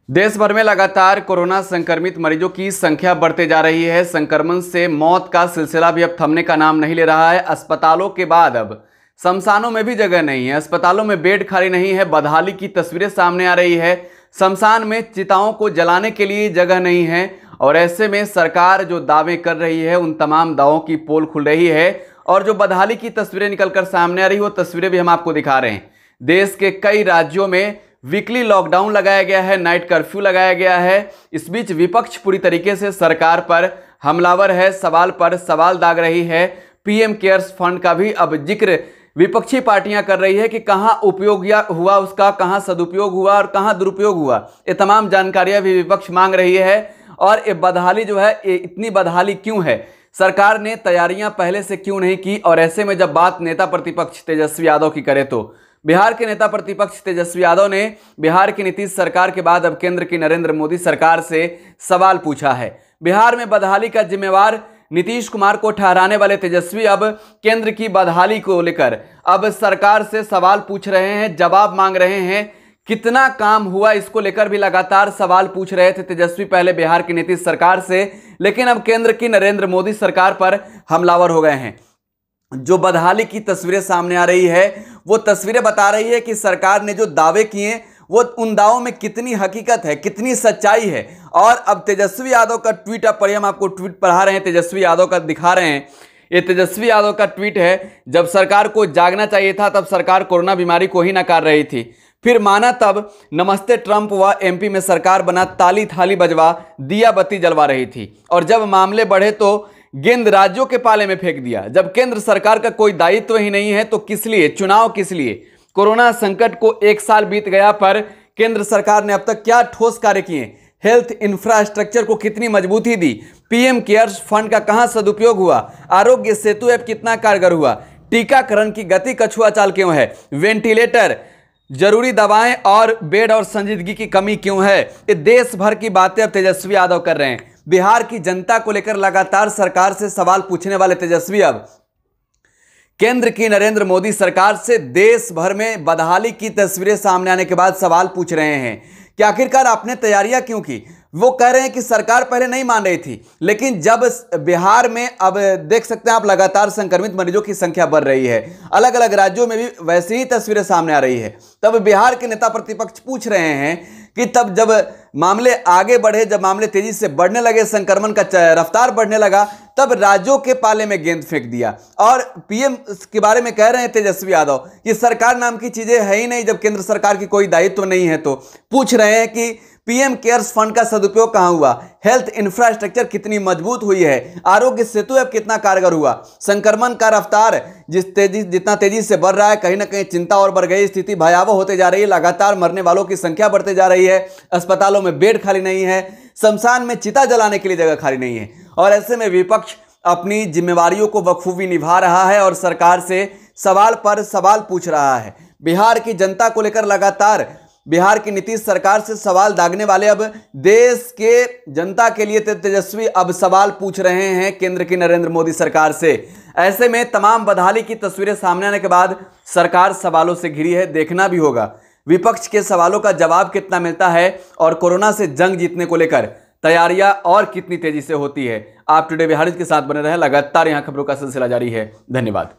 देश भर में लगातार कोरोना संक्रमित मरीजों की संख्या बढ़ते जा रही है। संक्रमण से मौत का सिलसिला भी अब थमने का नाम नहीं ले रहा है। अस्पतालों के बाद अब शमशानों में भी जगह नहीं है, अस्पतालों में बेड खाली नहीं है। बदहाली की तस्वीरें सामने आ रही है। शमशान में चिताओं को जलाने के लिए जगह नहीं है और ऐसे में सरकार जो दावे कर रही है उन तमाम दावों की पोल खुल रही है और जो बदहाली की तस्वीरें निकलकर सामने आ रही है वो तस्वीरें भी हम आपको दिखा रहे हैं। देश के कई राज्यों में वीकली लॉकडाउन लगाया गया है, नाइट कर्फ्यू लगाया गया है। इस बीच विपक्ष पूरी तरीके से सरकार पर हमलावर है, सवाल पर सवाल दाग रही है। पीएम केयर्स फंड का भी अब जिक्र विपक्षी पार्टियां कर रही है कि कहां उपयोग हुआ उसका, कहां सदुपयोग हुआ और कहां दुरुपयोग हुआ। ये तमाम जानकारियां भी विपक्ष मांग रही है। और ये बदहाली जो है, ये इतनी बदहाली क्यों है, सरकार ने तैयारियां पहले से क्यों नहीं की। और ऐसे में जब बात नेता प्रतिपक्ष तेजस्वी यादव की करे तो बिहार के नेता प्रतिपक्ष तेजस्वी यादव ने बिहार की नीतीश सरकार के बाद अब केंद्र की नरेंद्र मोदी सरकार से सवाल पूछा है। बिहार में बदहाली का जिम्मेवार नीतीश कुमार को ठहराने वाले तेजस्वी अब केंद्र की बदहाली को लेकर अब सरकार से सवाल पूछ रहे हैं, जवाब मांग रहे हैं। कितना काम हुआ इसको लेकर भी लगातार सवाल पूछ रहे थे तेजस्वी पहले बिहार की नीतीश सरकार से, लेकिन अब केंद्र की नरेंद्र मोदी सरकार पर हमलावर हो गए हैं। जो बदहाली की तस्वीरें सामने आ रही है वो तस्वीरें बता रही है कि सरकार ने जो दावे किए वो उन दावों में कितनी हकीकत है, कितनी सच्चाई है। और अब तेजस्वी यादव का ट्वीट आप पढ़िए, हम आपको ट्वीट पढ़ा रहे हैं, तेजस्वी यादव का दिखा रहे हैं। ये तेजस्वी यादव का ट्वीट है। जब सरकार को जागना चाहिए था तब सरकार कोरोना बीमारी को ही नकार रही थी, फिर माना तब नमस्ते ट्रंप व एमपी में सरकार बना ताली थाली बजवा दिया बत्ती जलवा रही थी। और जब मामले बढ़े तो गेंद राज्यों के पाले में फेंक दिया। जब केंद्र सरकार का कोई दायित्व ही नहीं है तो किस लिए चुनाव, किस लिए? कोरोना संकट को 1 साल बीत गया पर केंद्र सरकार ने अब तक क्या ठोस कार्य किए? हेल्थ इंफ्रास्ट्रक्चर को कितनी मजबूती दी? पीएम केयर्स फंड का कहां सदुपयोग हुआ? आरोग्य सेतु ऐप कितना कारगर हुआ? टीकाकरण की गति कछुआ चाल क्यों है? वेंटिलेटर, जरूरी दवाएं और बेड और संजीदगी की कमी क्यों है? ये देश भर की बातें अब तेजस्वी यादव कर रहे हैं। बिहार की जनता को लेकर लगातार सरकार से सवाल पूछने वाले तेजस्वी अब केंद्र की नरेंद्र मोदी सरकार से देश भर में बदहाली की तस्वीरें सामने आने के बाद सवाल पूछ रहे हैं कि आखिरकार आपने तैयारियां क्यों की। वो कह रहे हैं कि सरकार पहले नहीं मान रही थी, लेकिन जब बिहार में अब देख सकते हैं आप लगातार संक्रमित मरीजों की संख्या बढ़ रही है, अलग अलग राज्यों में भी वैसी ही तस्वीरें सामने आ रही है, तब बिहार के नेता प्रतिपक्ष पूछ रहे हैं कि तब जब मामले आगे बढ़े, जब मामले तेजी से बढ़ने लगे, संक्रमण का रफ्तार बढ़ने लगा, तब राज्यों के पाले में गेंद फेंक दिया। और पीएम के बारे में कह रहे हैं तेजस्वी यादव कि सरकार नाम की चीजें है ही नहीं। जब केंद्र सरकार की कोई दायित्व नहीं है तो पूछ रहे हैं कि पीएम केयर्स फंड का सदुपयोग कहां हुआ? हेल्थ इंफ्रास्ट्रक्चर कितनी मजबूत हुई है? आरोग्य सेतु ऐप कितना कारगर हुआ? संक्रमण का रफ्तार जितना तेजी से बढ़ रहा है, कहीं ना कहीं चिंता और बढ़ गई, स्थिति भयावह होते जा रही है। लगातार मरने वालों की संख्या बढ़ते जा रही है, अस्पतालों में बेड खाली नहीं है, शमशान में चिता जलाने के लिए जगह खाली नहीं है। और ऐसे में विपक्ष अपनी जिम्मेवारियों को बखूबी निभा रहा है और सरकार से सवाल पर सवाल पूछ रहा है। बिहार की जनता को लेकर लगातार बिहार की नीतीश सरकार से सवाल दागने वाले अब देश के जनता के लिए तेजस्वी अब सवाल पूछ रहे हैं केंद्र की नरेंद्र मोदी सरकार से। ऐसे में तमाम बदहाली की तस्वीरें सामने आने के बाद सरकार सवालों से घिरी है। देखना भी होगा विपक्ष के सवालों का जवाब कितना मिलता है और कोरोना से जंग जीतने को लेकर तैयारियां और कितनी तेजी से होती है। आप टुडे बिहार के साथ बने रहें, लगातार यहां खबरों का सिलसिला जारी है। धन्यवाद।